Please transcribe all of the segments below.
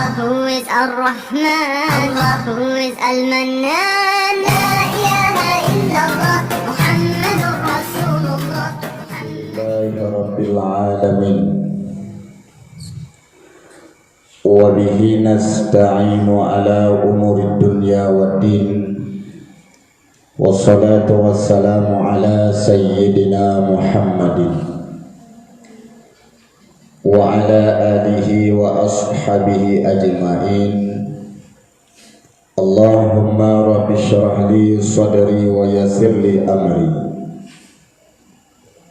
Who is Ar-Rahman, who is Al-Mannan, La ilaha illallah, Muhammadur Rasulullah. Rabbil alamin. Wa bihi nasta'inu ala umurid dunya waddin. Wassalatu wassalamu ala sayyidina Muhammadin wa ala alihi wa ashabihi ajma'in. Allahumma rabbi syrah li sadri wa yassir li amri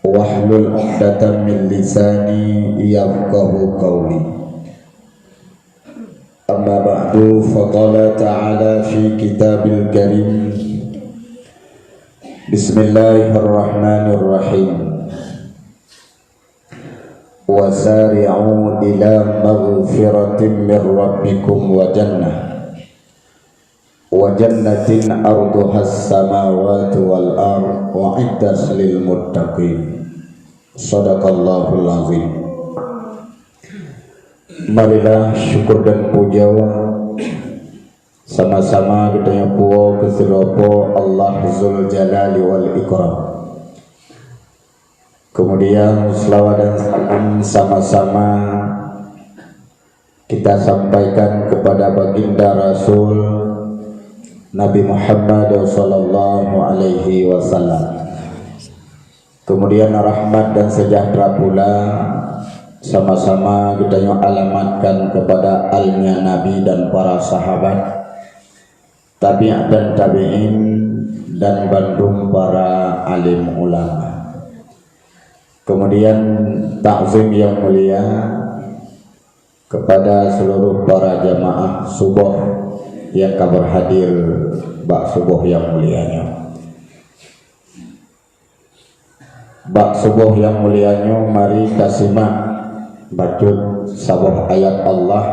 wahlul 'uqdatam min lisani yafqahu qawli. Amma ba'du, faqala ta'ala fi kitabil karim. Bismillahirrahmanirrahim. Wasari'u ila maghfiratin min rabbikum wa jannatin arduhas samawati wal ard wa'iddat lil muttaqin. Shadaqallahul azim. Marilah syukur dan puja sama-sama kita yang puwa keseropo Allah Zul Jalali wal Ikram. Kemudian selawat dan salam sama-sama kita sampaikan kepada baginda Rasul Nabi Muhammad sallallahu alaihi wasallam. Kemudian rahmat dan sejahtera pula sama-sama kita alamatkan kepada alnya Nabi dan para sahabat, tabi'in dan tabi'in, dan bandung para alim ulama. Kemudian takzim yang mulia kepada seluruh para jamaah subuh yang kabar hadir bak subuh yang mulianya. Bak subuh yang mulianya, mari kita simak bacut sebuah ayat Allah.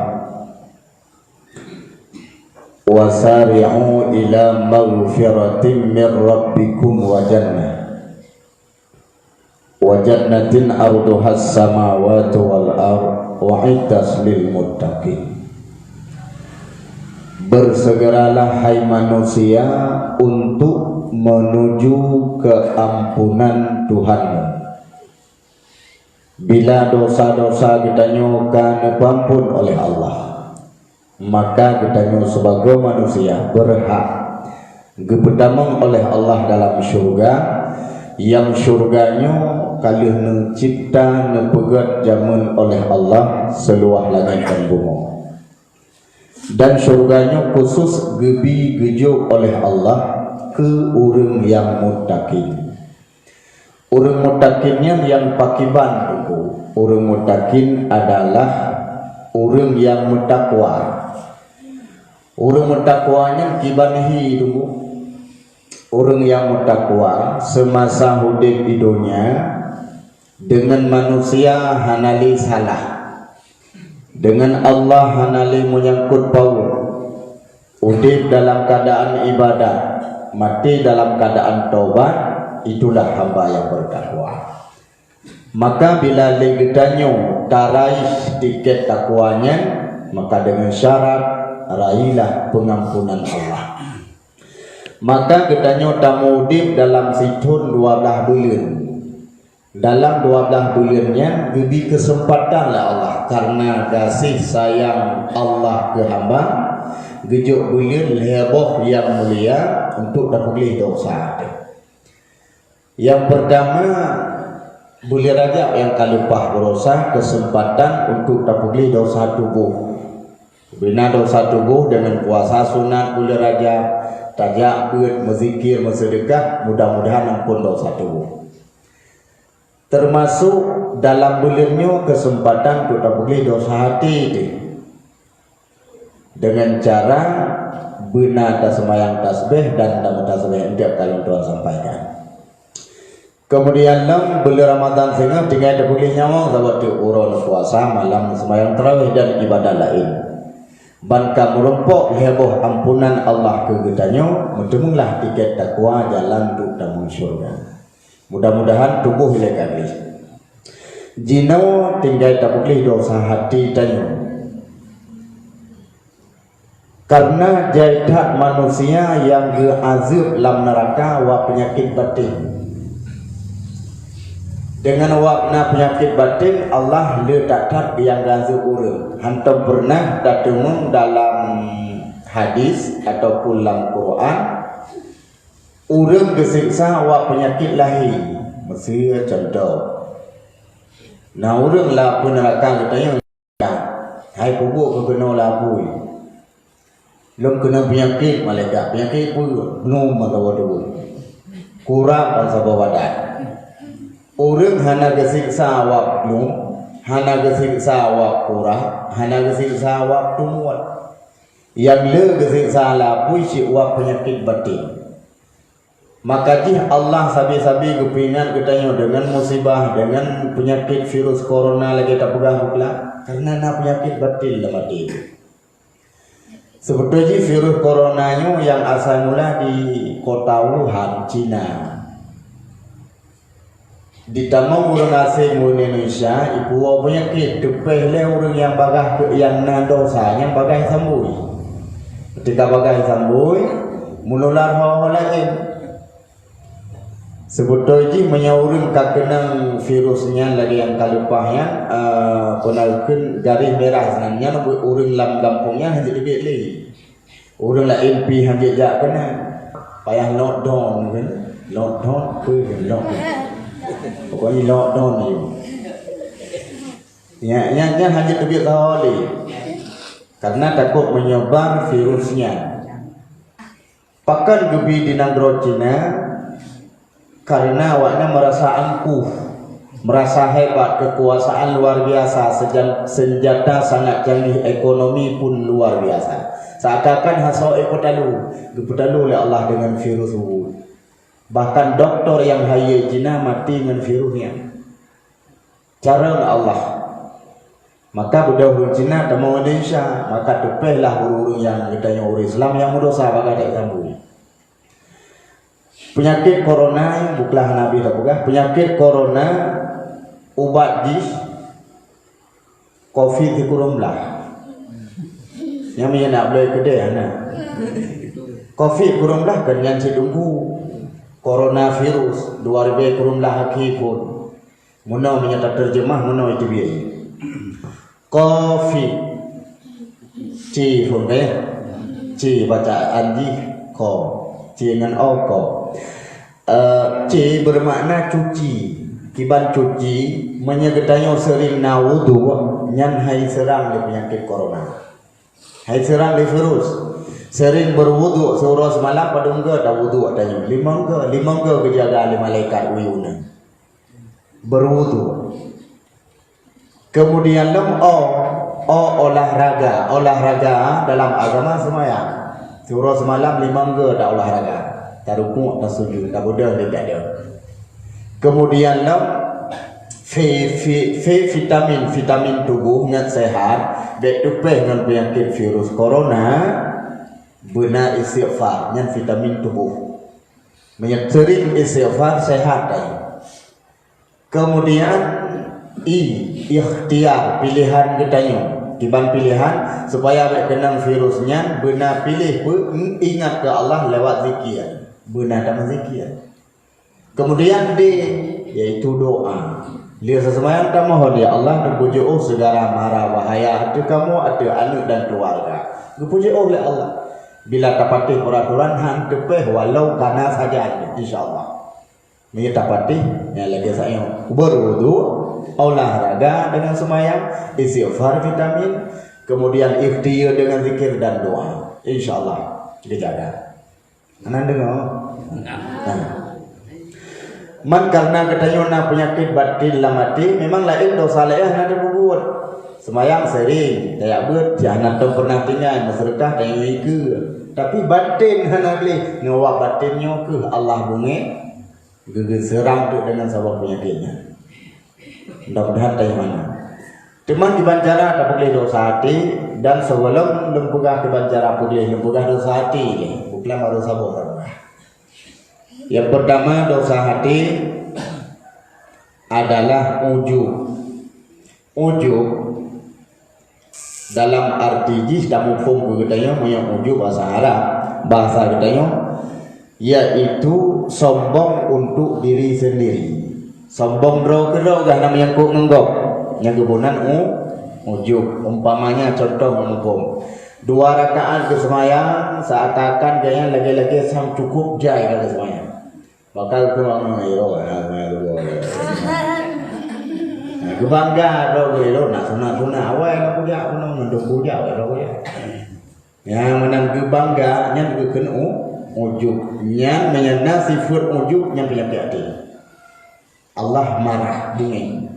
Wasari'u ila maghfiratin min rabbikum wa jannatin arduhas samawati wal ard wa'iddat lil muttaqin. Bersegeralah hai manusia untuk menuju keampunan Tuhanmu. Bila dosa-dosa kita nyukan ampun oleh Allah, maka kita sebagai manusia berhak gepedamang oleh Allah dalam syurga, yang syurganya kali mencipta nepegat jamun oleh Allah seluah langit dan bumi, dan syurganya khusus gebi gejo oleh Allah ke urang yang muttaqin. Urang muttaqinnya yang pakiban itu, urang muttaqin adalah urang yang mutakwa. Urang mutakwanya kibanihi dulu. Urang yang mutakwa semasa hidup di dunia dengan manusia hanali salah, dengan Allah hanali menyangkut paut, hidup dalam keadaan ibadah, mati dalam keadaan taubat, itulah hamba yang bertakwa. Maka bila legetanyo taraih tiket takwanya, maka dengan syarat raihlah pengampunan Allah. Maka ketanyo tamudib dalam situn 12 bulan. Dalam 12 bulannya diberi kesempatan lah Allah, karena kasih sayang Allah ke hamba, gejuk bulan heboh yang mulia untuk dapat dosa. Yang pertama, bulan Rajab yang kalupah berosa kesempatan untuk dapat dosa tubuh. Bina dosa tubuh dengan puasa sunat bulan Rajab, tajak, berzikir, bersedekah, mudah-mudahan ampun dosa tubuh. Termasuk dalam bulannya kesempatan untuk dapat dosa hati dengan cara benar semayang tasbih dan dalam tasbih yang kalau Tuhan sampaikan. Kemudian dalam bulan Ramadan sehingga tinggal ada boleh nyawang sahabat urun puasa, malam semayang tarawih dan ibadah lain. Banka merumpok heboh ampunan Allah ke getanyo, mentemunglah tiket takwa jalan untuk tamu syurga. Mudah-mudahan tubuh hilang. Jino tinggal tak boleh dosa hati tanyo. Karena jaidat manusia yang azab lam neraka wa penyakit batin. Dengan wakna penyakit batin Allah letak yang azab urang. Hantam pernah datang dalam hadis ataupun dalam Quran, urang kesiksa wa penyakit lahir. Mesti contoh. Nah urang lah neraka katanya, hai kubur kena lapui. Lom kena penyakit malaikat, penyakit pun penuh matawa dulu. Kurang bangsa bawadan. Orang hana kesiksa awak penuh, hana kesiksa awak kurang, hana kesiksa awak tumuat. Yang le kesiksa lapui si awak penyakit batin. Maka jih Allah sabi-sabi kepingan katanya dengan musibah, dengan penyakit virus corona lagi tak pegang pula. Karena na penyakit batin lah mati. Sebetulnya virus coronanya yang asal mula di kota Wuhan, Cina. Ditambah orang asing di Indonesia, ibu penyakit depeh le orang yang bagah yang dosa, yang bagah sambui. Ketika bagah sambui, menular hal lain. Sebetulnya menyaurin kakenang virusnya lagi yang kalupahnya penalkan garis merah senangnya orang lam kampungnya hanya dibit lagi. Orang lain pi hanya jak kena payah lockdown kan, lockdown lockdown. Pokoknya lockdown ni. Yang hanya dibit tadi. Karena takut menyebar virusnya. Pakan gebi di negara Cina karena awaknya merasa angkuh, merasa hebat, kekuasaan luar biasa, senjata sangat canggih, ekonomi pun luar biasa. Seakan hasau iputalu oleh Allah dengan virus itu. Bahkan doktor yang hayat Cina mati dengan virusnya. Cara Allah. Maka budak Cina tak mau Indonesia, maka tepehlah urung yang katanya orang Islam yang berdosa bakal tak sambung. Penyakit corona bukanlah Nabi tak bukan. Penyakit corona ubat di COVID-19. Yang mana nak boleh kedai ana. COVID-19 kan yang sedunggu coronavirus 2019 akhir pun. Muna menyata terjemah muna itu biaya. COVID C pun kaya. C bacaan di ko. C dengan o ko. C bermakna cuci. Kiban cuci menyegedanya sering na wudu nyan hai serang di penyakit corona. Hai serang di virus. Sering berwudu surah semalam padungga dah wudu adanya. Lima ke kejaga oleh malaikat uyuna. Berwudu. Kemudian olahraga. Olahraga dalam agama semayang. Surah semalam 5 ke dah olahraga. Tak rukuk, tak sujud, tak bodoh, tak ada. Kemudian vitamin tubuh dengan sehat, baik tupeh dengan penyakit virus corona, benar istighfar dengan vitamin tubuh. Sering istighfar sehat. Kemudian ikhtiar pilihan ketanya. Tiban pilihan supaya kenang virusnya benar pilih pun ingat ke Allah lewat zikir. Benar tak zikir. Kemudian yaitu doa. Lihat sesemayang tak mohon ya Allah terpuji segala mara bahaya hati kamu ada anak dan keluarga. Terpuji oleh Allah. Bila tapatih peraturan hang tepeh walau kana saja insyaallah. Ini tapatih yang lagi saya berwudu, olahraga dengan semayang, istighfar vitamin, kemudian ikhtiar dengan zikir dan doa. Insyaallah dijaga. Anak dengar? Man karena katanya na penyakit batin lah mati, memang lain dosa lain ada berbuat. Semayang sering, tak buat, jangan tahu pernah tinggal bersedekah tak ke. Tapi batin hana boleh, ngawak batinnya ke Allah bunyi, serang tu dengan sebab penyakitnya. Mudah-mudahan tak mana. Teman di Banjara tak boleh dosa hati dan sebelum lempugah di Banjara boleh lempugah dosa hati, bukan baru sabar. Yang pertama dosa hati adalah ujub. Ujub dalam arti jis dan mufhum katanya yang ujub bahasa Arab, bahasa katanya yaitu sombong untuk diri sendiri. Sombong ro gah nama yang ku ngenggok yang kebunan ujub. Umpamanya contoh mufhum 2 rakaat kesemayang seakan gaya lagi-lagi sang cukup jai ke kesemayang bakal kurang ngiro kebangga ro ngiro nak sunat awal aku dia pun menduk budak ro ya menang kebangga nya bukan ujub nya menyana sifat ujub nya penyakit hati Allah marah dingin.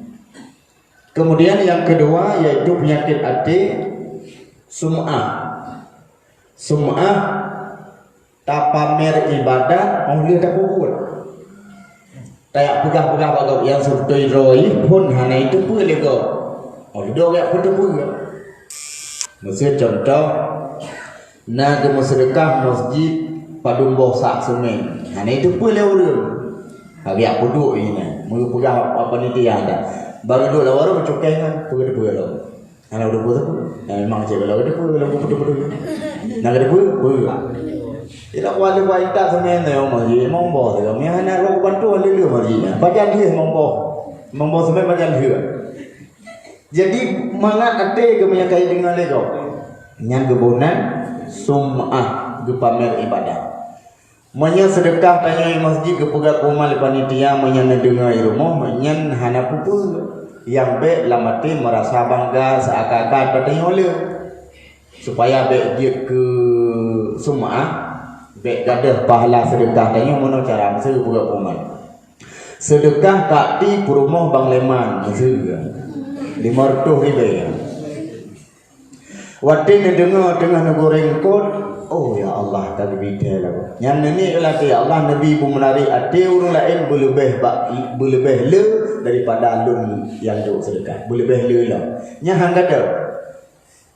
Kemudian yang kedua yaitu penyakit hati sum'ah tapamer ibadat oleh tak buat kayak pegah-pegah bagau yang surtoi roi pun hana itu boleh go oleh do gak pun boleh maksud contoh na ke sedekah masjid padung bosak semen hana itu boleh urang bagi aku duk ini mau pegah apa ni dia ada baru duk lawan mencukai kan pegah lo ana udah buat memang cewek lo ada pegah nak ada pegah tidak kuat wanita semen tu masjid mongbo tu kami anak lo bantu lelu masjid bagian dia mongbo semen bagian dia jadi mangat ate ke menyakai dengan lego nyan kebunan sum'ah ke pamer ibadah menya sedekah tanya masjid ke pegat rumah panitia menya dengar rumah menya hana pupul yang baik lamati merasa bangga seakan-akan katanya oleh supaya baik dia ke sum'ah baik gadah pahala sedekah tanya mana cara masa pegat rumah sedekah tak di rumah bang leman masa 500 ribu waktu ni dengar tengah goreng kod oh ya Allah tak bidai lah yang ni ialah ya Allah Nabi pun menarik hati orang lain berlebih le daripada alun yang duk sedekah berlebih le lah nyahang kata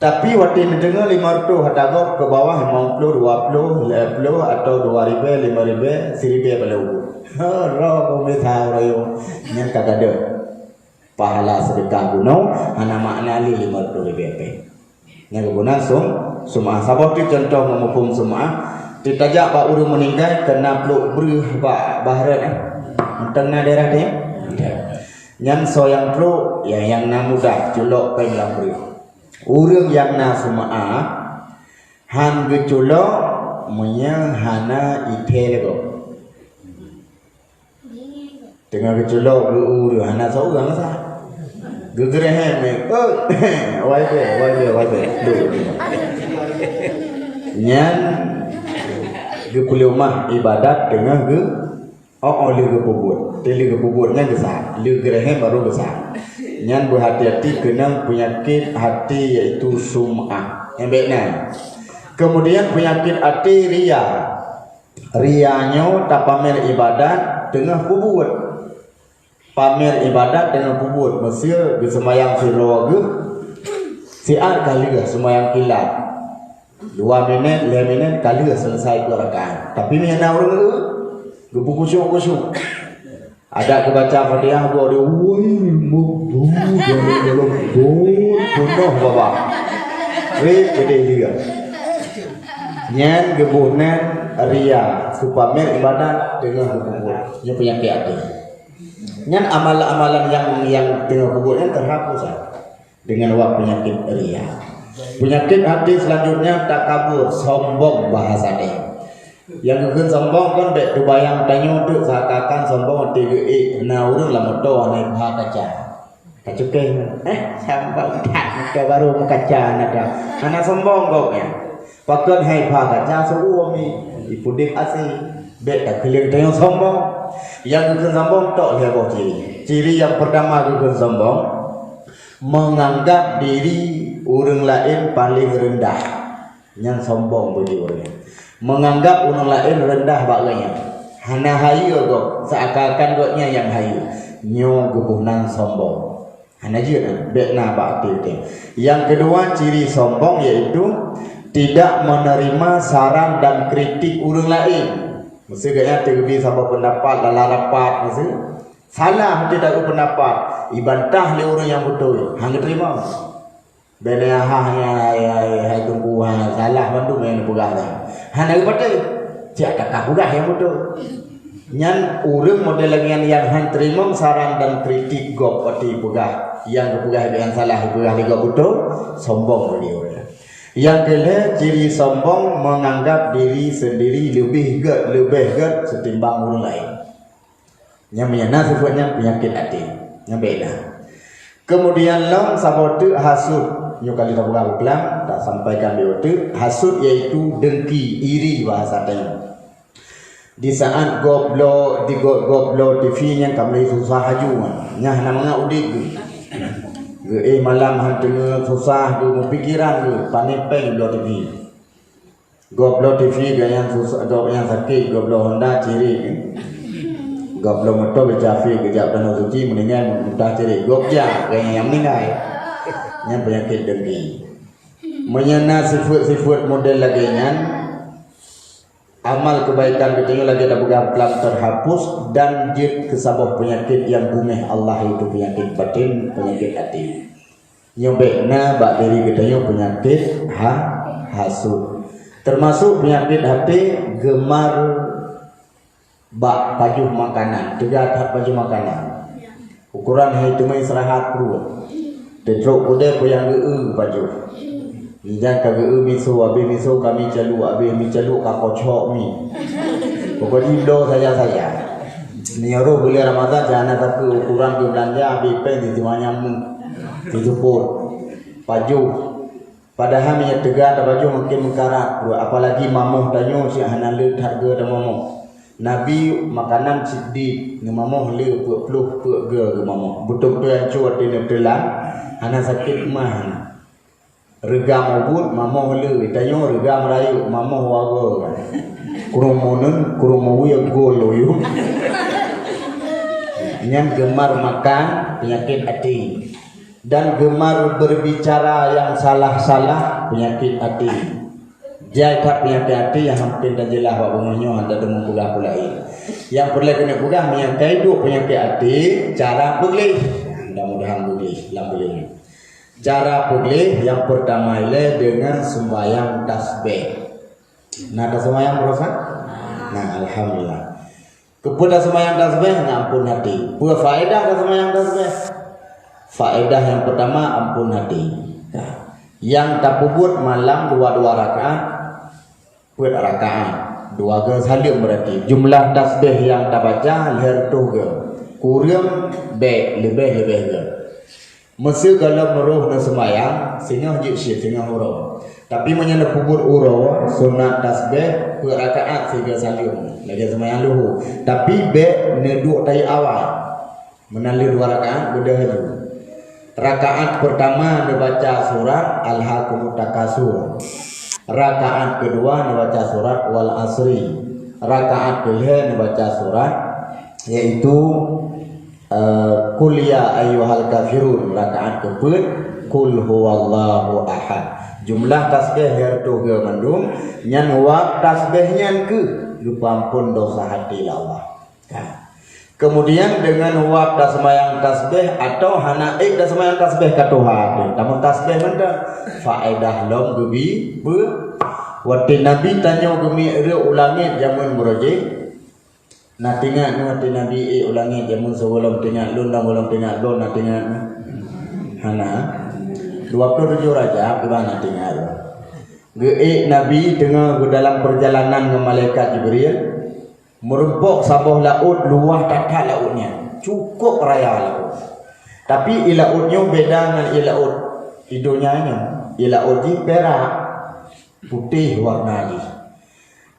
tapi waktu ni dengar 500 hadagok ke bawah 50 20 50 atau 2,000 5,000 1,000 kalau roh kau tahu rayo yang kagak ada pahala sedekah gunung hana makna li 50 ribu yang kebunan sum'ah seperti contoh memupung sum'ah ditajak pak urang meninggal kena peluk berih pak baharat tengah daerah dia yang soyang peluk yang mudah culok kain berih urang yang na sum'ah han geculok menyang hana ite lego tengah geculok urang hana seorang sah gegerehem waibe nyan ge pelumah ibadat dengan ge oleh ge pubut teli ge pubutnya gesah le gerehem baru gesah nyan berhati-hati kena penyakit hati yaitu sum'ah yang baiknya kemudian penyakit hati rianya tak pamer ibadat dengan pubut pamer ibadat dengan pubut Mesir di semayang sirwa ge siar kali ke semayang kilat 2 minit 5 minit kali ke selesai 2 rakaat tapi mana orang ge kusyuk ada kebaca Fatihah gua dia woi mubdu dalam bunuh baba gede juga nyan gebunan ria supamer ibadat dengan pubut nya penyakit hati nyan amalan-amalan yang tengah kuburnya terhapus dengan penyakit ria. Penyakit hati selanjutnya takabur, sombong bahasa dia. Yang kegun sombong kan baik tu bayang tanya tu seakan sombong tiga na urang lah motor naik bah kaca. Kacukai sambang tak baru kaca ada. Anak sombong kau ya. Pakai hai bah kaca suami ipudik asih. Baik tak keliling tanya sombong. Yang kegun sombong tak dia bawa ciri yang pertama kegun sombong menganggap diri orang lain paling rendah yang sombong bagi orang menganggap orang lain rendah bagainya hana hayu kok seakan-akan koknya yang hayu nyo gebunan sombong hana je bekna bakti. Yang kedua ciri sombong yaitu tidak menerima saran dan kritik orang lain. Mesti gaya terlebih sama pendapat dalam rapat mesti salah tidak ada pendapat ibantah le orang yang betul hang terima Benehahnya hai tunggu salah bantu main pegah dah. Hana betul. Cak tak pegah yang betul. Nyan urang model yang han terima saran dan kritik gop pati pegah. Yang pegah yang salah pegah liga betul sombong dia. Yang kedua ciri sombong menganggap diri sendiri lebih ged setimbang orang lain. Yang menyana sifatnya penyakit hati. Yang beda. Kemudian long sabotu hasud. Nyo kali tak buka kelam tak sampaikan dia tu hasud iaitu dengki, iri bahasa tanya. Di saat goblo TV nya kami susah haju nya nama udik ge malam hanteng susah ge pikiran ge panepeng goblo TV. Goblo TV ge yang susah yang sakit goblo Honda ciri. Goblo motor bejafi ge jak danau suci meninggal mudah ciri gobja ge yang meninggal. Yang penyakit dengki menyana sifat-sifat model lagi nyan amal kebaikan katanya lagi dah bukan pelan terhapus dan jid kesabah penyakit yang bumeh Allah itu penyakit batin, penyakit hati nyobekna bak diri katanya penyakit hasud termasuk penyakit hati gemar bak pajuh makanan tegak pajuh makanan ukuran itu mah istirahat perlu Dedrok udah yang baju. Jangan kagak miso, abe miso kami calu, abe mi calu kakak cok mi. Pokoknya do saja. Ni orang beli Ramadan jangan tak ukuran ke belanja, abe pen di semuanya dijemput. Baju. Padahal minyak tegak ada baju makin mengkarat. Apalagi mamuh tanyo si hanalu harga dan mamuh. Nabi makanan siddiq ni mamuh le peluk ge mamuh. Betul-betul yang cuat di netelan. Anak sakit mah regam ubud mamoh le tayo regam rayu mamoh wago kurumunun kurumu ya golo yu yang gemar makan penyakit hati dan gemar berbicara yang salah-salah penyakit hati jaga penyakit hati yang hampir dah jelas wa bunyo ada demu pula-pulai yang perlu kena pugah yang kaidu penyakit hati cara boleh mudah-mudahan boleh lamboleh. Cara boleh yang pertama ialah dengan sembahyang tasbih. Nah, ada sembahyang berapa? Nah, alhamdulillah. Kepada sembahyang tasbih ngampun hati. Apa faedah ke sembahyang tasbih? Faedah yang pertama ampun hati. Nah, yang tak pubut malam 2 rakaat, buat rakaat. 2 ke salim berarti jumlah tasbih yang tak baca lahir tu ke. Kurang baik lebih ke. Mesti kalau meruh na sembahyang sehingga hujud syir sehingga urau. Tapi menyana kubur urau sunat tasbih per rakaat sehingga salim lagi sembahyang luhu. Tapi baik neduk tai awal menali 2 rakaat beda haju. Rakaat pertama dibaca surat Al-Hakumut Takasur. Rakaat kedua dibaca surat Wal Asri. Rakaat kedua dibaca surat yaitu Qul ya ayyuhal kafirun. Rakaat keempat Qul huwallahu ahad. Jumlah tasbih hertu ke mandung nyan wak tasbih nyan ke lupa ampun dosa hati Allah. Kemudian dengan wak dah sembahyang tasbih atau hanaik dah sembahyang tasbih ka Tuhan. Tamun tasbih menda faedah lom gebi be wati nabi tanya gemi re ulangi jamun berojek. Nak tengok nu nabi ulangi jamun sebelum tengok lun dan belum tengok lun nak tengok hana 27 Rajab gimana tengok ge nabi tengah dalam perjalanan dengan malaikat Jibril merempok sabah laut luah tak lautnya cukup raya laut tapi ilautnya beda dengan ilaut hidungnya ilaut di perak putih warna ni.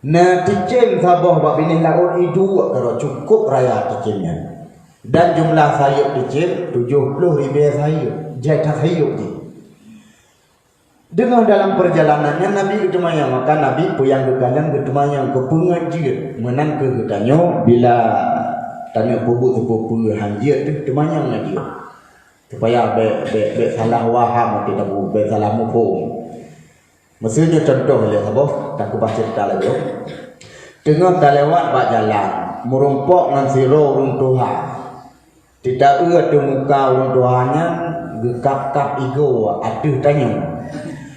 Nah, ticin sabah bab ini laut itu kalau cukup raya ticinnya. Dan jumlah sayup ticin 70,000 sayup. Jatah sayup ni. Dengan dalam perjalanannya Nabi ketemayang, maka Nabi puyang kekalian ketemayang ke pengajian. Menan ke ketanya bila tanya pubu hanjir tu ketemayang dia. Supaya be salah waham tidak be salah mufhum. Maksudnya contoh dia sabah tak aku cerita lagi. Tengah terlewat bak jalan, merumpok dengan siro urung Tuhan. Tidak ada muka urung Tuhannya, gekap-kap ego aduh tanya.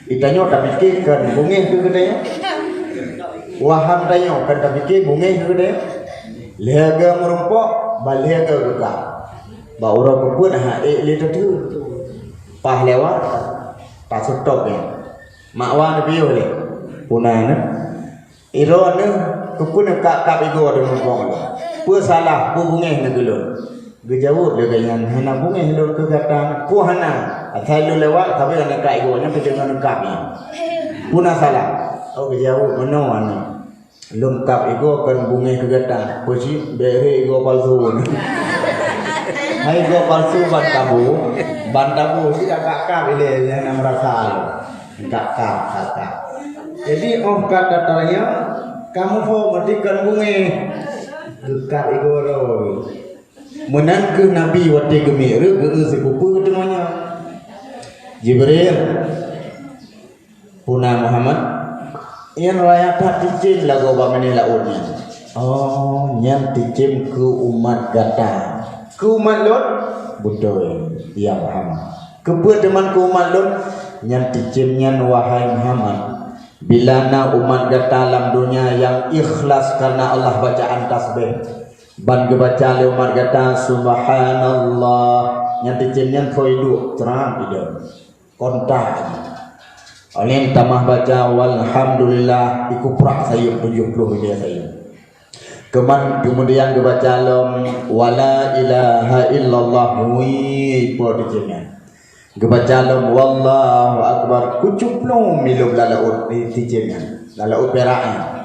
Itanya tak fikirkan bungih ke kedai. Waham tanya kan tak fikir bungih ke kedai. Lehaga merumpok, balihaga gekap. Ba orang kepun le tu. Pah lewat tak stop ya. Makwa nabi oleh. Punana. Irone kepun kap ego ada merumpok. Pu salah, pu bungih nak gelun. Gejawab dia dengan hana bungih lur ke kata ku hana. Athai lu lewat tapi ana ka ego nya dengan kap ni. Puna salah. Oh gejawab mano ana. Lengkap ego kan bungih ke kata. Puji bere ego palsu. Hai ego palsu ban tabu tidak kakak ile yang merasa kakak. Jadi kata tanya kamu mau matikan bungih. Gekap ego ro. Menan ke Nabi wate gemir ge sepupu ketemunya Jibril puna Muhammad yang raya tak ticin lagu bamane lautnya. Oh nyam ticin ke umat gata ke umat Lot betul ya Muhammad ke teman ke umat Lot nyam ticin nyan wahai Muhammad bila na umat gata dalam dunia yang ikhlas karena Allah bacaan tasbih ban kebaca le umat kata subhanallah yang ticin khoi du terang ide kontak oleh tamah baca walhamdulillah iku prak sayup 70 dia sayup kemudian kebaca lam wala ilaha illallah wi po ticin kebaca lam wallahu akbar kucuplung milub lalaut ticin lalaut peraknya.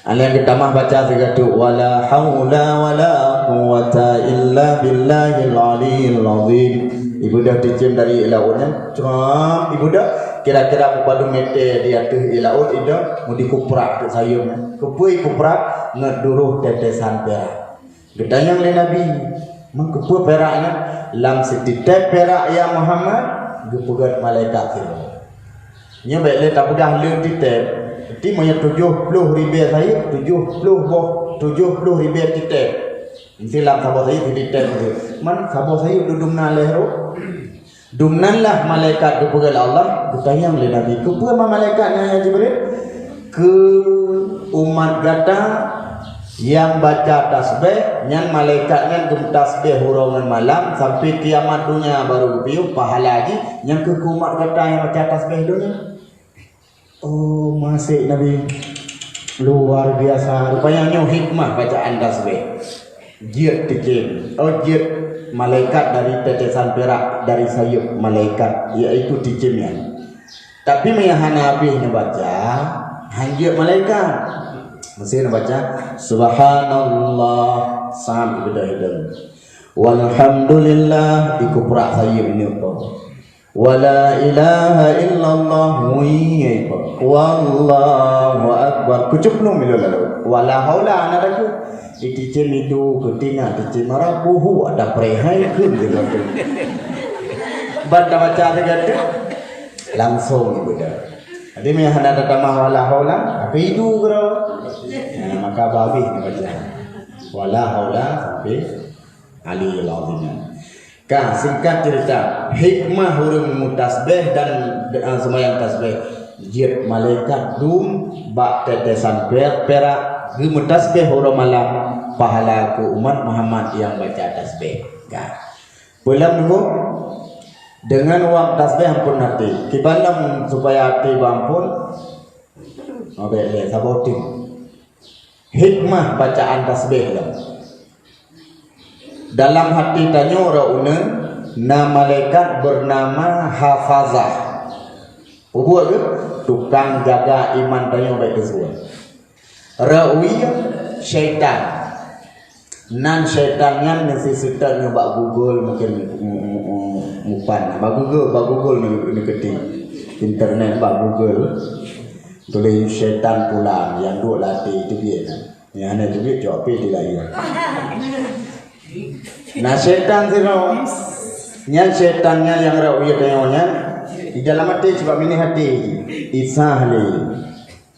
Yang kita mah baca segatu wala haula wala quwata illa billahil aliyil azim. Ibu dah dicim dari lautnya, cuma ibu dah kira-kira padu mete di atas laut itu mau dikuprak sayurnya. Kupui kuprak ngeduruh tetesan perak. Ditanya oleh Nabi, mengkupu peraknya lam setiap perak ya Muhammad gepugat malaikat itu. Nya baik le tak dah le titep. Ti monya 70 ribu saya 70 ribu titep. Silam sahabat saya titep. Man sahabat saya dudumna lehro. Dumnanlah malaikat kepada Allah bertanya oleh Nabi kepada malaikatnya ya Jibril ke umat gata yang baca tasbih yang malaikatnya gem tasbih hurangan malam sampai kiamat dunia baru piu pahala lagi yang ke umat gata yang baca tasbih dunia. Oh masih Nabi luar biasa rupanya hikmah bacaan tasbih. Jid tikim jid malaikat dari tetesan perak dari sayup malaikat yaitu tikimnya. Tapi meyahan Nabi baca hanjir malaikat mesti baca subhanallah sam ibadahidun walhamdulillah iku perak sayup ni apa wala ilaha illallah wallahu akbar kucupnu milalalu wala haula anadaku iticem itu ketina ticem marabuhu ada prehai kun gitu banda baca segala langsung ibu dah jadi me handa tamah wala haula tapi itu kero maka babi baca wala haula sampai ali lazim. Kah singkat cerita hikmah hurung mutasbih dan sembahyang tasbih jid malaikat dum bak tetesan perak gemu tasbih hurung malam pahala ku umat Muhammad yang baca tasbih. Kah belum nunggu dengan uang tasbih ampun hati kibalam supaya hati ampun le saboting hikmah bacaan tasbih dalam hati tanya orang nama malaikat bernama Hafazah. Buat ke tukang jaga iman tanya baik kesuai. Rawi syaitan. Nan syaitannya nasi setan nyoba Google mungkin mupan. Ba Google ni ketik internet ba Google. Tulis syaitan pulang yang duk latih itu dia. Yang ana juga jawab dia lain. Nah setan sino nya setannya yang rawi tanya di dalam hati sebab ini hati isahli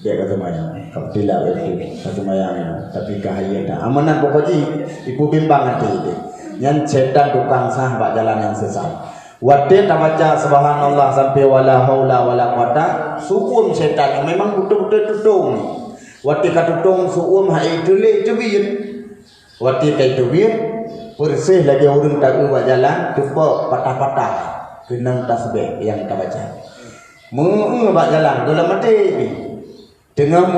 dia kata maya kapila itu kata maya tapi kahaya amanan pokoknya ibu bimbang hati itu nya setan tukang sah bak jalan yang sesat Waktu tak baca subhanallah sampai wala haula wala quwata, suum syaitan memang betul-betul tudung. Waktu kata tudung suum hai tulik tubir. Waktu kai tubir, bersih lagi orang tak buat jalan, jumpa patah-patah kenang tasbih yang tak baca. Buat jalan dalam mati. Tengah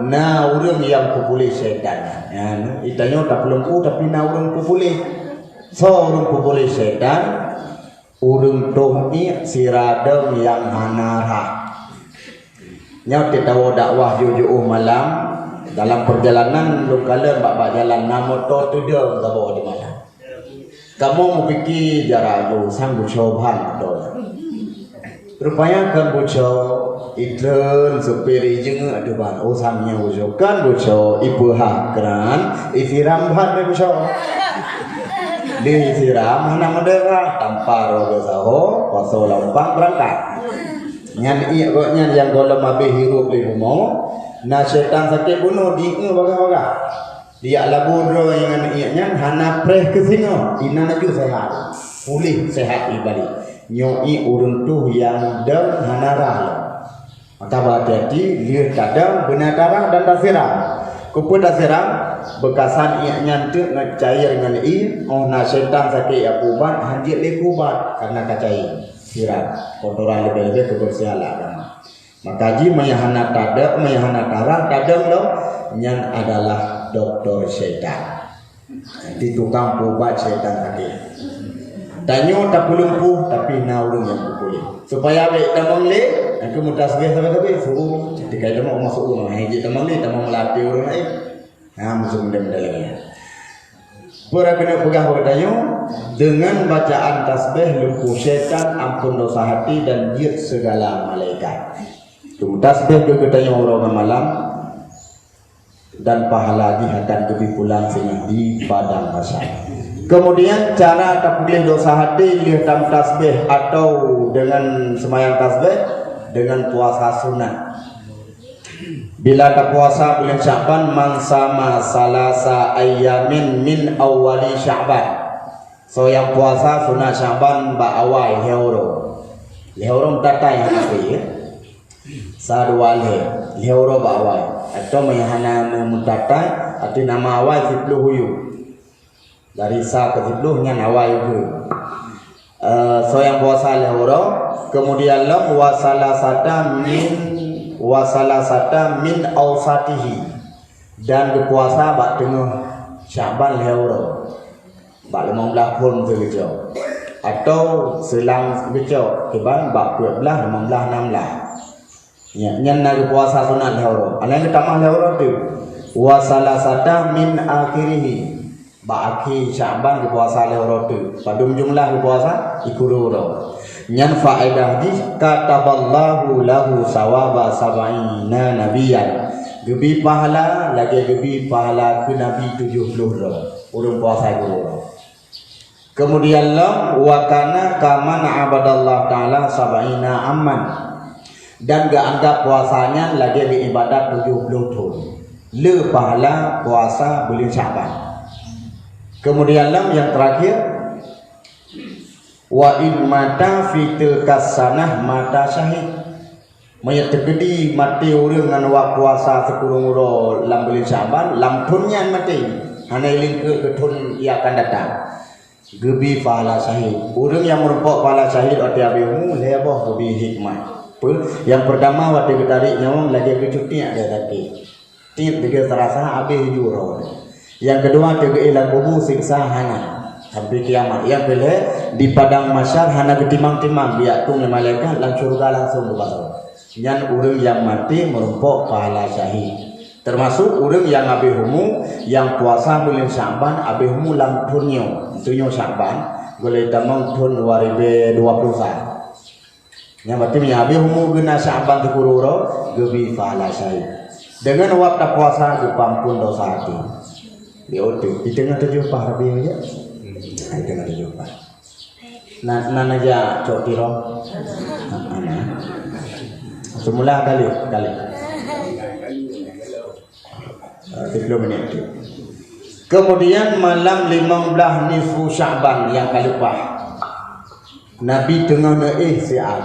na orang yang populeh syaitan. Itanya tak pelumpu tapi na orang populeh. So orang populeh syaitan. Urung tohi siradam yang hanara. Nyau tahu dakwah jujur malam dalam perjalanan lu kala bak jalan nama to tudung ka bawa di malam. Kamu mau fikir jarak lu sang bucoban dol. Rupanya kan buco itren supiri jeung adu ban usangnya buco kan buco ibu hakran isiram ban buco. Disiram mana mendera tanpa rogo saho paso lompang berangkat nyan iya kok nyan yang golem abe hirup di rumah na setan sakit bunuh di baga-baga dia labur yang iya nyan hana preh ke singo ina naju sehat pulih sehat ibali nyoi urun tuh yang dam hana rah maka berhati-hati lihat kadang benar darah dan dasiram kupu dasiram bekasan ia nyantuk nak cair dengan na setan sakit akubat hanjit le kubat karena kacai sirat kotoran lebih-lebih kebersihan agama maka ji mayahana tada mayahana tarah kadang lo nyan adalah doktor setan di tukang ubat setan sakit tanyo tak pelumpuh tapi naurung yang pulih supaya baik tamang le aku mutasbih sampai suruh ketika dia mau masuk rumah haji tamang le tamang melatih orang lain. Musuh muda-muda lagi. Pura kena pegah bertanya dengan bacaan tasbih lumpuh syaitan, ampun dosa hati dan jid segala malaikat. Tasbih juga tanya orang malam dan pahala akan lebih pulang sehingga di padang mahsyar. Kemudian cara tak boleh dosa hati lihat tasbih atau dengan semayang tasbih dengan puasa sunat. Bila tak puasa bulan Sya'ban man sama salasa ayamin min awali Sya'ban. So yang puasa sunat Sya'ban ba awal heuro tatai hati sarwale heuro ba awal atau mayhana mutatai atau nama awal 10 huyu dari sa ke 10 nya awal itu. So yang puasa heuro kemudian lam wasalasata min awsatihi dan berpuasa bak tengah Sya'ban leuro bak 15 pun begitu atau selang begitu keban bak 12 15 16 ya nyan nak puasa sunat leuro ana yang tamah leuro tu wasalasata min akhirih bak akhir Sya'ban berpuasa leuro tu padum jumlah berpuasa ikuro nyan faedah di kataballahu lahu sawaba sab'ina nabiyan gebi pahala lagi gebi pahala ke nabi 70 urung puasa guru. Kemudian lam wa kana kaman abadallah taala sab'ina amman dan gak anggap puasanya lagi ibadat 70 tahun le pahala puasa bulan Sya'ban. Kemudian lam yang terakhir wa in mata fi tilkas sanah mata syahid mayat tegedi mati urang ngan wa puasa sekurung uro lam bulan Sya'ban lam tunnya mati hana iling ke tun ia akan datang gebi pahala syahid urang yang merupakan pahala syahid ati abimu leboh gebi hikmah yang pertama waktu ditarik nyawang lagi kecuti ada tadi tit dia terasa abih juro yang kedua tegei la kubur siksa hana sampai kiamat. Yang boleh di padang mahsyar hana ketimang-timang biak tung malaikat lang surga langsung berbaru. Yang urang yang mati merumpok pahala syahid. Termasuk urang yang abih humu yang puasa bulan Sya'ban abih humu lang tunyo Sya'ban boleh tamang tun 2021. Yang berarti abih humu guna Sya'ban tukururo gebi pahala syahid. Dengan waktu puasa dipampun dosa hati. Di tengah tujuh pahrabi aja. Ay tengah jumpa. Nana aja cok tiro. Semula kali. 30 menit. Kemudian malam 15 nisfu Sya'ban yang kalupah. Nabi tengah siat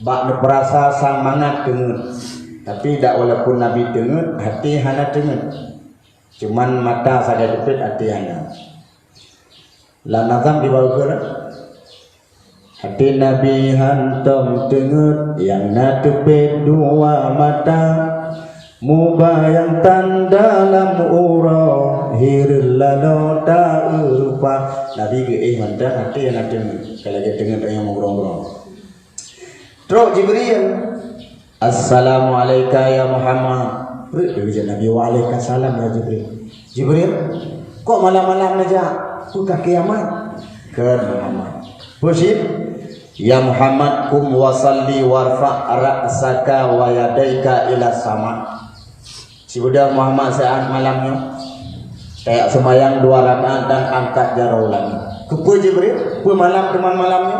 bak berasa sang mangat tengah. Tapi tak walaupun Nabi tengah, hati hana tengah. Cuman mata saja depet, hati hana. La nazam di bawah gerak. Hati Nabi hantam tengah, yang na tepet dua mata. Mubayang dalam urah hiril lalo ta urupa. Nabi ke mantap hati yang ada kalau dia dengar yang ngobrol-ngobrol. Terus Jibril, Assalamualaikum ya Muhammad. Dia Nabi waalaikumsalam ya Jibril. Jibril, kok malam-malam aja buka kiamat? Ke Muhammad. Busyid, ya Muhammad kum wasalli warfa' ra'saka wa yadaika ila sama. Si budak Muhammad saat malamnya kayak semayang 2 rakaat dan angkat jarau lagi. Kepo Jibril, kepo malam teman malamnya.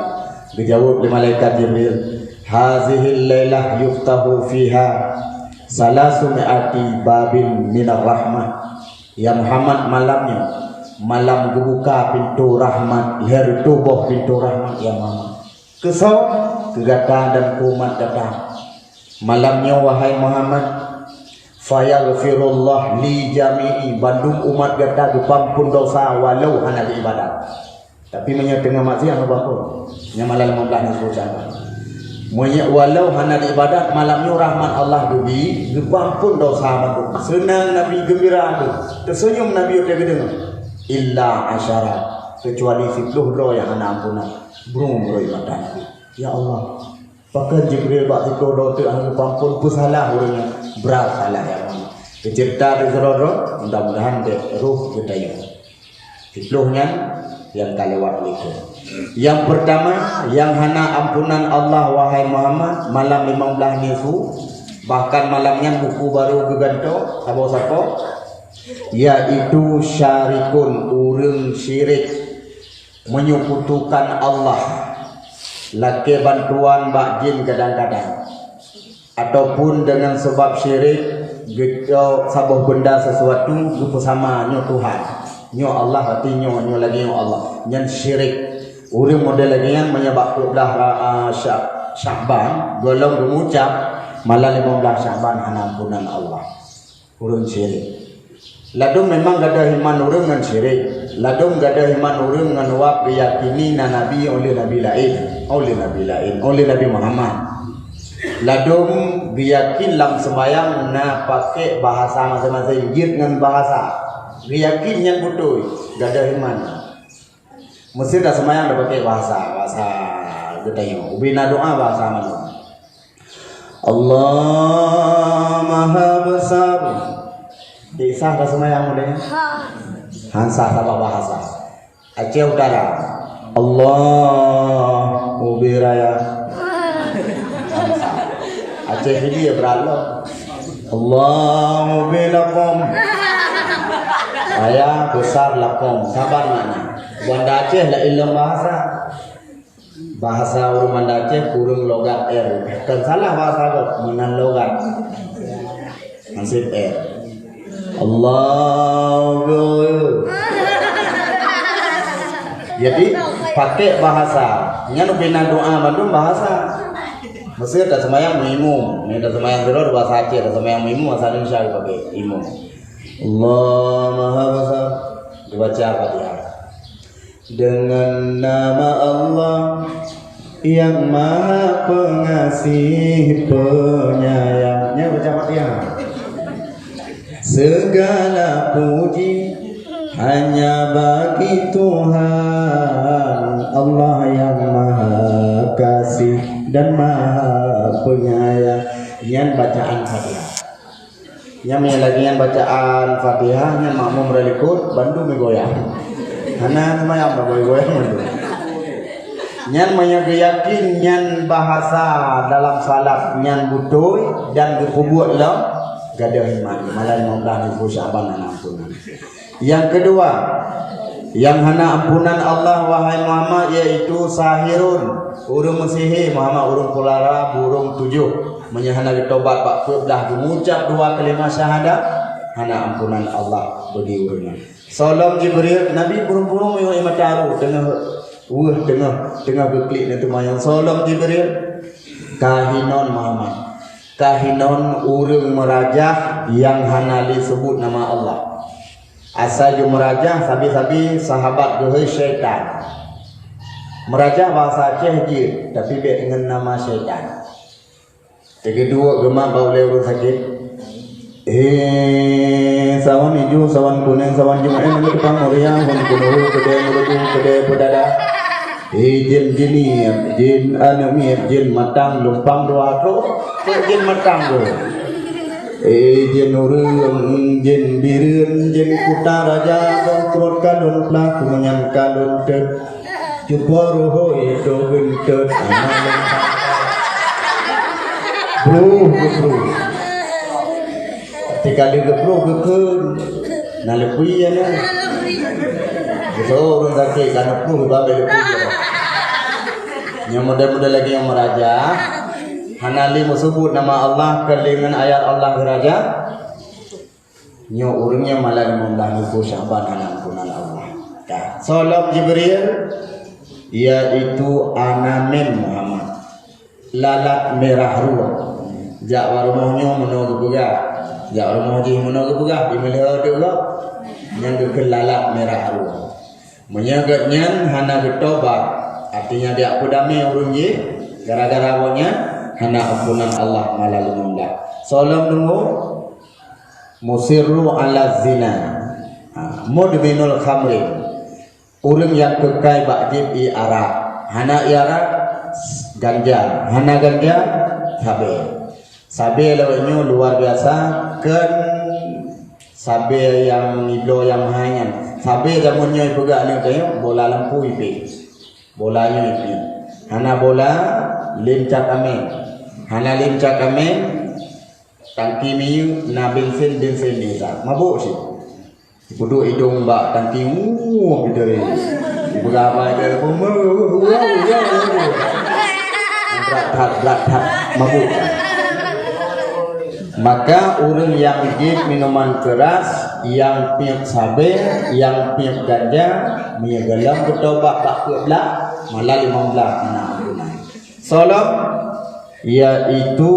Dijawab oleh malaikat Jibril, hazihil lailah yuftahu fiha salasumi'ati babin minar rahmah. Ya Muhammad, malamnya malam dibuka pintu rahmat, leher tubuh pintu rahmat ya Muhammad. Kesau, kegatan dan kumat datang. Malamnya wahai Muhammad, fayaghfirullah li jami'i, bandung umat gata dipampun dosa walau hana di ibadat. Tapi menyetengah maksiat apa? Nya malam 15 ni ucapan. Monya walau hana di ibadat, malamnya rahmat Allah dubi dipampun dosa matu. Senang Nabi gembira tu. Tersenyum Nabi udah gedeng. Illa asyara, kecuali 10 doa yang hana ampunan. Brum ibadat. Ya Allah, pakai Jibril bak itu doa tu hana dipampun pusalah orangnya. Berat salah ya Allah. Cerita di Zeroro, mudah-mudahan ruh kita ya. Fitluhnya yang kalewat itu. Yang pertama, yang hana ampunan Allah wahai Muhammad malam 15 nisu, bahkan malamnya buku baru geganto sabo-sabo, yaitu syarikun, urang syirik, menyekutukan Allah, laki bantuan bak jin kadang-kadang, ataupun dengan sebab syirik gitu sabuh benda sesuatu gitu sama nyo Tuhan, nyo Allah, hati nyo lagi nyo Allah, nyan syirik. Urang model lagi yang menyebab Sya'ban golong mengucap malam 15 Sya'ban hana ampunan Allah. Urang syirik. Ladung memang gada iman urang ngan syirik. Ladung gada iman urang ngan wak yakini na nabi oleh nabi lain, oleh Nabi Muhammad. Ladung biyakin lam sembayang na pakai bahasa masing-masing jid dengan bahasa. Biyakin yang betul gada iman. Mesti dah sembahyang dah pakai bahasa getanya. Ubina doa bahasa mana? Allah Maha Besar. Disah dah sembahyang mulai. Hansa sama bahasa. Aceh Utara. Allah Ubiraya. Hansa. Aceh ini ya beralok. Allah Ubilakum. Saya besar lakum. Sabar mana? Banda Aceh lah ilang bahasa orang Banda Aceh kurang logat R. Kan salah bahasa kok menan logat. Masih R. Allah. Jadi pakai bahasa. Nya nu bina doa Bandung bahasa. Mesir dah sembahyang imum. Ni dah sembahyang terus bahasa Aceh, dah sembahyang imum bahasa Indonesia pakai imum. Allah Maha Besar. Dibaca Fatihah. Dengan nama Allah yang Maha Pengasih Penyayangnya, baca Fatihah. Segala puji hanya bagi Tuhan Allah yang Maha Kasih dan Maha Penyayang. Yang bacaan Fatihah. Yang lagi yang bacaan Fatihah, yang makmum berikut Bandung goyang. Karena semayang bergoyang Bandung. Nyan yakin nyan bahasa dalam salat nyan betul dan dikubur lah gadah iman malah 15 Sya'ban ampunan. Yang kedua, yang hana ampunan Allah wahai Muhammad yaitu sahirun, urung mesihir Muhammad, urung pulara, burung 7 menyahana ditobat pak belah mengucap 2 kalimat syahadat hana ampunan Allah bagi urangnya. Salam Jibril, Nabi burung-burung yang imataru dengan tengah geklik nanti mayang Salam Jibril kahinon Muhammad. Kahinon urang merajah yang hanali sebut nama Allah. Asal je merajah sabi-sabi sahabat gehoi syaitan. Merajah bahasa Aceh je tapi be dengan nama syaitan. Kedua gemar bau leu sakit. Sawan hijau, sawan kuning, sawan jemaah yang depan meriah, kuning kedai pedada. Jin jini, jin anemi, jin matang lumpang doa tu, jin matang tu. Jin urang, jin birun, jin kuta raja, bangkrut kalun pelak, menyan kalun ter, jumpa roho itu bentet. Bro. Ketika dia gebro nalepui ya na. So orang sakit kan pru babe lepui. Yang model-model lagi yang meraja, hanali sebut nama Allah kelingan ayat Allah raja. Nyo urangnya malah membelah nuku Syaban hanampunan Allah. Salam Jibril yaitu anamen Muhammad. Lalat merah ruang. Jak warumahnya menunggu buga. Jak warumah je menunggu buga. Di melihara juga. Yang kelalat merah ruang. Menyagatnya hana bertobat. Artinya dia kudami urun je. Gara-gara awaknya hana ampunan Allah malah lumumlah. Salam tunggu. Musirru ala zina. Mudminul khamri. Urang yang kekai bakjib i arak. Hana i arak ganja. Hana ganja sabe. Sabe lawanya luar biasa kan sabe yang ilo yang hanya sabe zamannya pegak ni kayo bola lampu ipe bolanya ipe hana bola lincak amen hana lincak amen tangki miu na bensin ni tak mabuk sih duduk hidung mbak tangki gitu berapa ada berat mabuk. Maka orang yang gig minuman keras, yang piap sabe, yang piap ganja, mia galam bertobat tak kebelah, malah 15 anak. Salam yaitu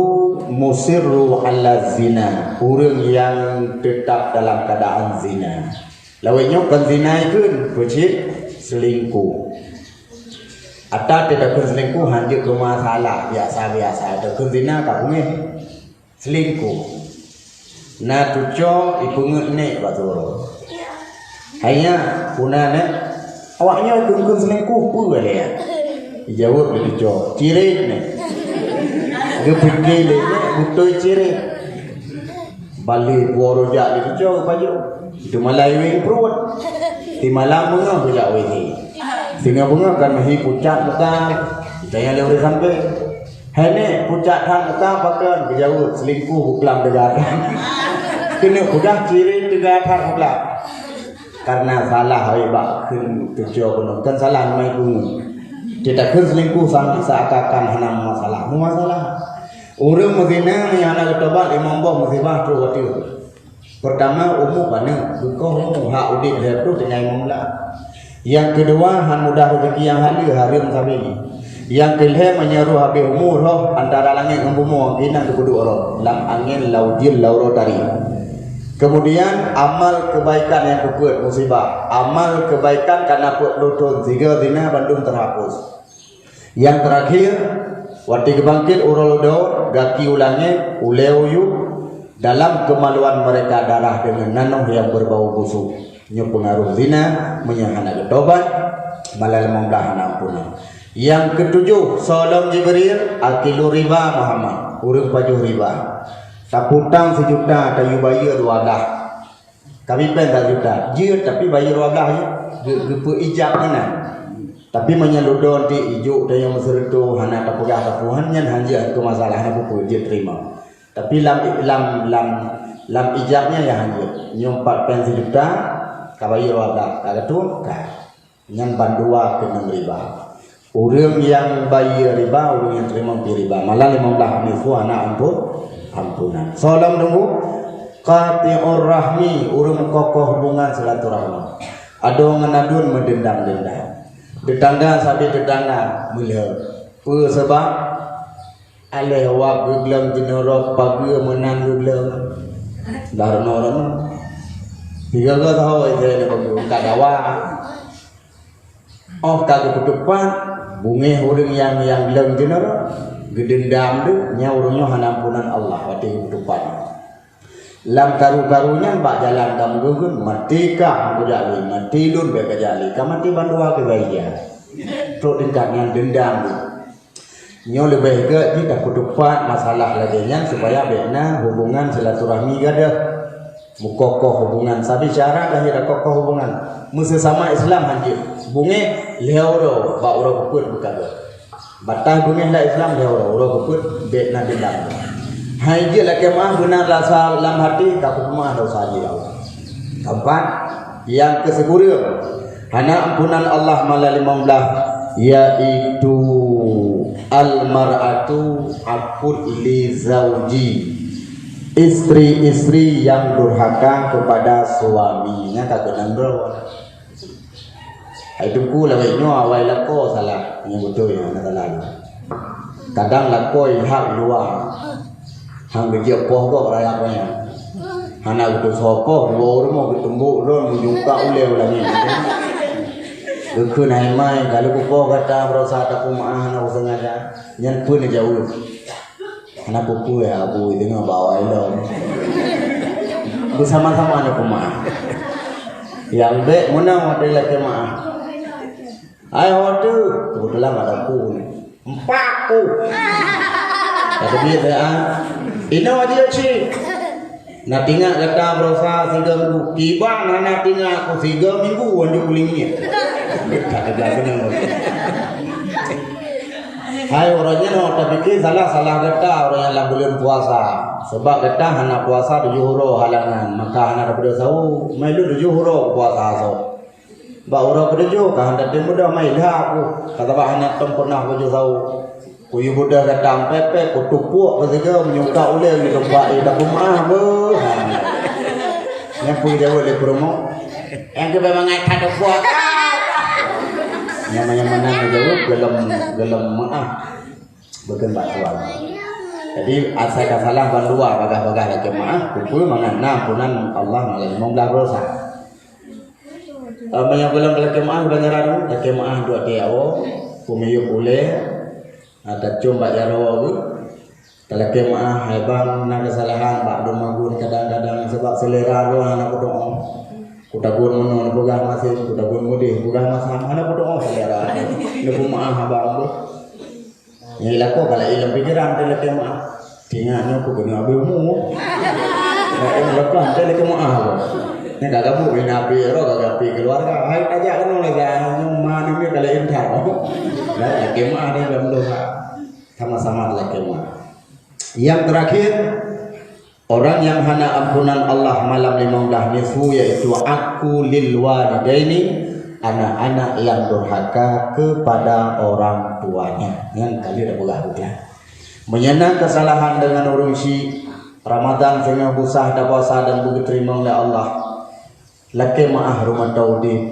musirru ala zina, orang yang tetap dalam keadaan zina. Lawanya kan zina itu bercik selingkuh. Atau tidak selingkuh hanya ke masalah biasa-biasa. Ada zina tak punya selingkuh. Na tuco ipungut nek batoro. Hanya punane awaknya kun selingkuh pu ya. Dijawab dia tuco. Ciri nek. Dia pergi le butoi ciri. Balik woro jak dia tuco baju. Itu malai wing perut. Di malam bunga bujak wing. Sehingga bunga kan mahi pucat muka. Kita yang lewat sampai hene pucat hang muka pakan berjauh selingkuh buklam degaran. Kena udah ciri degaran buklam. Karena salah hebat kun tujuh penuh kan salah mai bungun. Kita kun selingkuh sampai seakan hanam masalah. Masalah. Orang Medina yang anak ketobat imam boh musibah tu waktu. Pertama umum mana? Bukan umum hak udip itu dengan imam lah. Yang kedua han mudah rezeki yang harim sabi. Yang kelima menyeru habis umur roh antara langit dan bumi kena kedua roh lam angin laujil lauro tari. Kemudian amal kebaikan yang kekuat musibah, amal kebaikan karena put lutun tiga zina bandung terhapus. Yang terakhir waktu kebangkit urolodo gaki ulangi uleuyu dalam kemaluan mereka darah dengan nanuh yang berbau busuk. Nyo pengaruh zina menyahana ketobat malah membelah ampunan. Yang ketujuh, salam Jibril, akilu riba Muhammad, urang pajuh riba. Taputang 1 juta, tayu bayar 12. Kami pen 1 juta, je tapi bayar 12 je. Gepe ijab mana? Tapi menyeludon di ijuk dan yang mesertu hana tapugah tapuhan nyan hanja itu masalahnya buku je terima. Tapi lam ijabnya ya hanja. Nyompat pen 1 juta, kabayar 12. Kata tu kan. Nyan bandua ke 6 riba. Orang yang bayar riba, orang yang terima riba. Malah 15 nifu anak ampunan. Salam tunggu. Qati'ur rahmi, orang kokoh hubungan silaturahmi. Ada nganadun mendendam-dendam. Tetangga sabi tetangga mula. Apa sebab? Alih wak gegelam jenera pagi menang gegelam. Darno-darno. Tiga ke tahu itu ni bagi kadawa. Oh kagak depan bunga orang yang gelam jenera gedendam tu nya urungnya hanampunan Allah wati depan. Lam karu-karunya bak jalan kam gugun mati ka aku jali mati lun be ka jali ka mati bandua ke baia tok tingkat yang dendam nyo lebih ke kita kutupat masalah lagi nya supaya bena hubungan silaturahmi gadah mukokoh hubungan sabi cara dah ada kokoh hubungan musuh sama Islam hanjir bunge leoro ba uro kukut bukan batah bunge la Islam leoro uro kukut be na dendam. Hai dia laki mah benar rasa dalam hati kaku mah dosa dia. Keempat yang ke-10 hana ampunan Allah melalui Maula yaitu al-mar'atu aqul li zauji istri-istri yang durhaka kepada suaminya kagak nandro. Itu ku lagi nyo awal lako salah yang betul yang salah. Kadang lako hak luar. Hang dia poh kok rayaknya. Hana itu sopoh, baru mau ketemu ron menjuka uleh lagi. Dekun hai mai kalau ku poh kata berosa tak ku maah na sengaja. Nyan pun jauh. Hana pupu ya abu itu bawa ilo. Bersama-sama na ku maah. Yang be menang ada lagi maah. Ayo tu, kebetulan ada ku. Empat ku. Kata dia saya ino dia ci. Na tinggal kata berosa 3 minggu. Kiba na tinggal aku 3 minggu andi ulingnya. Kata dia benar. Hai orangnya no tapi salah kata orang yang lah bulan puasa. Sebab kata hana puasa 7 huro halangan. Maka hana dapat tahu mailu 7 huro puasa so. Ba orang kerja ka hendak mudah mai dah aku. Kata ba hana tem pernah kerja tahu. Kuyu budak datang pepe kutupuk ketiga menyuka uleh di tempat dak rumah be. Yang pun jauh le promo. Yang ke memang ada buat. Yang mana jauh gelem maaf. Bukan batuan. Jadi asal salah bandua bagah-bagah lagi maaf kumpul mangana punan Allah melalui Maula rosa. Banyak gelem lagi maaf banyaran lagi maaf dua dia kumiyu uleh ada cuma jaro tu, telaki maah hebang nak kesalahan, bak domagun kadang-kadang sebab selera tu anak kudoong, kudagun menon bukan masih kudagun mudi bukan masih anak kudoong selera, lebu maah abang tu, yang laku kalau ilam pikiran telaki maah, tinggalnya aku kena abilmu, yang lakukan telaki maah tu, ni kagak bu binapi, kagak pi keluarga, hai aja kan orang lagi nyuman ni kalau indah, nah laki maah ni dalam dosa. Sama-sama laki maah. Yang terakhir orang yang hana ampunan Allah malam limaulah nisfu yaitu aku lil walidaini anak-anak yang durhaka kepada orang tuanya. Yang kali dah begah-begah. Menyenang kesalahan dengan urusi Ramadan sehingga busah dah puasa dan begitu terima oleh Allah. Laki maah rumah taudi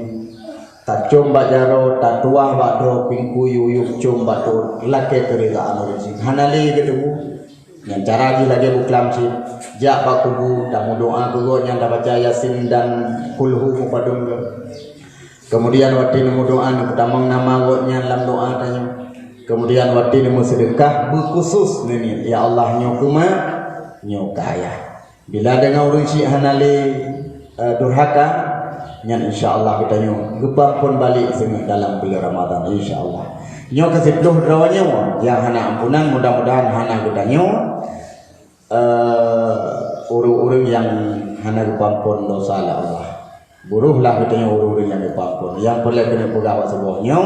tak coba jaro tak tuah bakdo pingku yuyuk coba tu laki terila anurin hanali ketemu yang cara lagi buklam si jak bakubu tak mau doa kugo yang dapat baca yasin dan kulhu mupadung kemudian waktu nemu doa nu pertama nama godnya dalam doa tanya kemudian waktu nemu sedekah berkhusus ni ya Allah nyokuma nyokaya bila dengan urun si hanali durhaka yang insyaallah kita nyo gebang pun balik sini dalam bulan Ramadan insyaallah. Nyo ke-10 drawanya yang hana ampunan mudah-mudahan hana kita nyo urung-urung yang hana dipampun dosa oleh Allah. Buruhlah kita nyo urung-urung yang dipampun. Yang perlu kena pegawa sebuahnya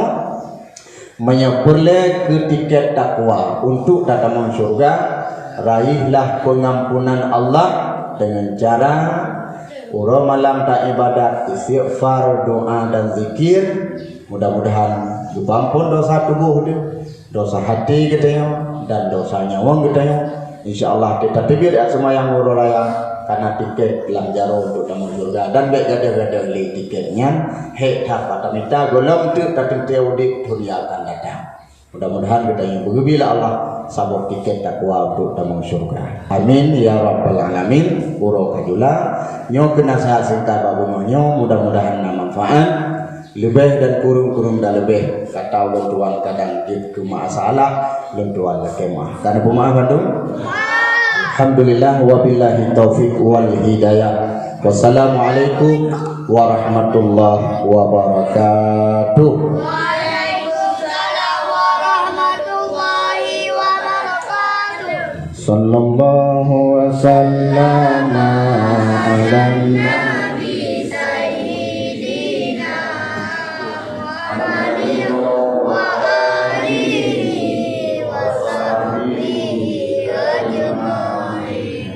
menyepurle ke tiket takwa untuk datang surga. Raihlah pengampunan Allah dengan cara Uro malam tak ibadat, istighfar, doa dan zikir. Mudah-mudahan diampun dosa tubuh dia, dosa hati kita yo, dan dosa nyawa kita yo. Insyaallah kita tibir semua yang uro raya karena tiket lanjaro untuk tamu surga dan baik gada-gada li tiketnya he tak kata minta golong tu tatun teodik dunia akan datang. Mudah-mudahan kita yang bergembira Allah sabuk tiket takwa untuk tamu surga. Amin ya rabbal alamin. Uro kajula nyo kena sehat singkat babu nyo mudah-mudahan na manfaat lebih dan kurung-kurung dan lebih kata ulun tuan kadang gitu masalah ulun tuan lekemah karena pemaaf bandung. Alhamdulillah wabillahi taufiq wal hidayah. Wassalamualaikum warahmatullahi wabarakatuh. Waalaikumsalam warahmatullahi wabarakatuh. Sallallahu wasallam ala nabi sayyidina Muhammadin wa alihi wa sahbihi ajma'in.